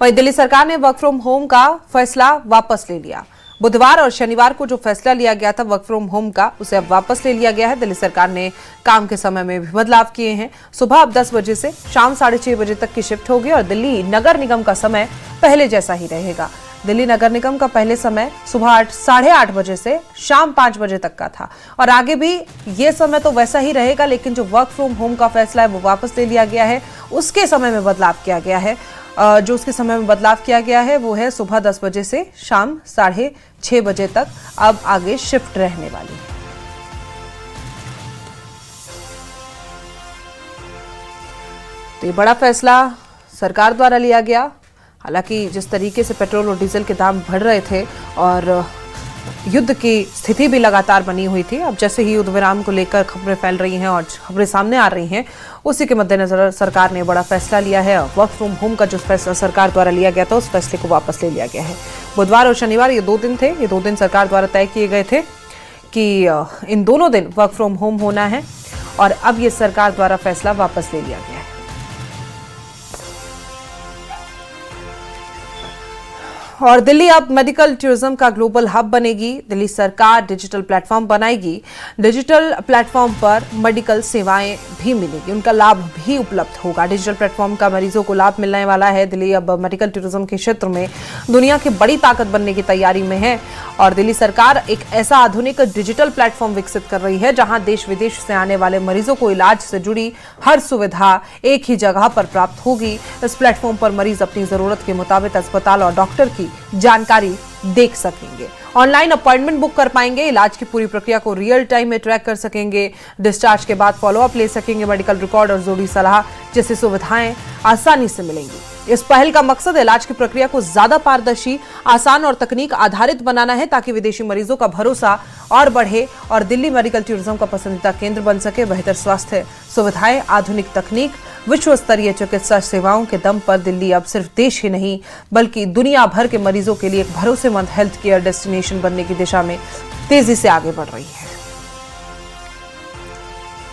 वहीं दिल्ली सरकार ने वर्क फ्रॉम होम का फैसला वापस ले लिया। बुधवार और शनिवार को जो फैसला लिया गया था वर्क फ्रॉम होम का, उसे अब वापस ले लिया गया है। दिल्ली सरकार ने काम के समय में भी बदलाव किए हैं। सुबह अब 10 बजे से शाम 6:30 बजे तक की शिफ्ट होगी और दिल्ली नगर निगम का समय पहले जैसा ही रहेगा। दिल्ली नगर निगम का पहले समय सुबह 8:30 बजे से शाम 5 बजे तक का था और आगे भी ये समय तो वैसा ही रहेगा, लेकिन जो वर्क फ्रॉम होम का फैसला है वो वापस ले लिया गया है। उसके समय में बदलाव किया गया है। जो उसके समय में बदलाव किया गया है वो है सुबह 10 बजे से शाम 6:30 बजे तक अब आगे शिफ्ट रहने वाली है। तो ये बड़ा फैसला सरकार द्वारा लिया गया। हालांकि जिस तरीके से पेट्रोल और डीजल के दाम बढ़ रहे थे और युद्ध की स्थिति भी लगातार बनी हुई थी, अब जैसे ही युद्ध विराम को लेकर खबरें फैल रही हैं और खबरें सामने आ रही हैं, उसी के मद्देनजर सरकार ने बड़ा फैसला लिया है। वर्क फ्रॉम होम का जो फैसला सरकार द्वारा लिया गया था उस फैसले को वापस ले लिया गया है। बुधवार और शनिवार ये 2 दिन थे, ये 2 दिन सरकार द्वारा तय किए गए थे कि इन दोनों दिन वर्क फ्रॉम होम होना है और अब ये सरकार द्वारा फैसला वापस ले लिया गया है। और दिल्ली अब मेडिकल टूरिज्म का ग्लोबल हब बनेगी। दिल्ली सरकार डिजिटल प्लेटफॉर्म बनाएगी। डिजिटल प्लेटफॉर्म पर मेडिकल सेवाएं भी मिलेगी, उनका लाभ भी उपलब्ध होगा। डिजिटल प्लेटफॉर्म का मरीजों को लाभ मिलने वाला है। दिल्ली अब मेडिकल टूरिज्म के क्षेत्र में दुनिया की बड़ी ताकत बनने की तैयारी में है और दिल्ली सरकार एक ऐसा आधुनिक डिजिटल प्लेटफॉर्म विकसित कर रही है जहां देश विदेश से आने वाले मरीजों को इलाज से जुड़ी हर सुविधा एक ही जगह पर प्राप्त होगी। इस प्लेटफॉर्म पर मरीज अपनी जरूरत के मुताबिक अस्पताल और डॉक्टर की जानकारी देख सकेंगे। ऑनलाइन अपॉइंटमेंट बुक कर पाएंगे, इलाज की पूरी प्रक्रिया को रियल टाइम में ट्रैक कर सकेंगे, डिस्चार्ज के बाद फॉलोअप ले सकेंगे, मेडिकल रिकॉर्ड और जरूरी सलाह जैसी सुविधाएं आसानी से मिलेंगी। इस पहल का मकसद इलाज की प्रक्रिया को ज्यादा पारदर्शी, आसान और तकनीक आधारित बनाना है ताकि विदेशी मरीजों का भरोसा और बढ़े और दिल्ली मेडिकल टूरिज्म का पसंदीदा केंद्र बन सके। बेहतर स्वास्थ्य सुविधाएं, आधुनिक तकनीक, विश्व स्तरीय चिकित्सा सेवाओं के दम पर दिल्ली अब सिर्फ देश ही नहीं बल्कि दुनिया भर के मरीजों के लिए एक भरोसेमंद हेल्थ केयर डेस्टिनेशन बनने की दिशा में तेजी से आगे बढ़ रही है।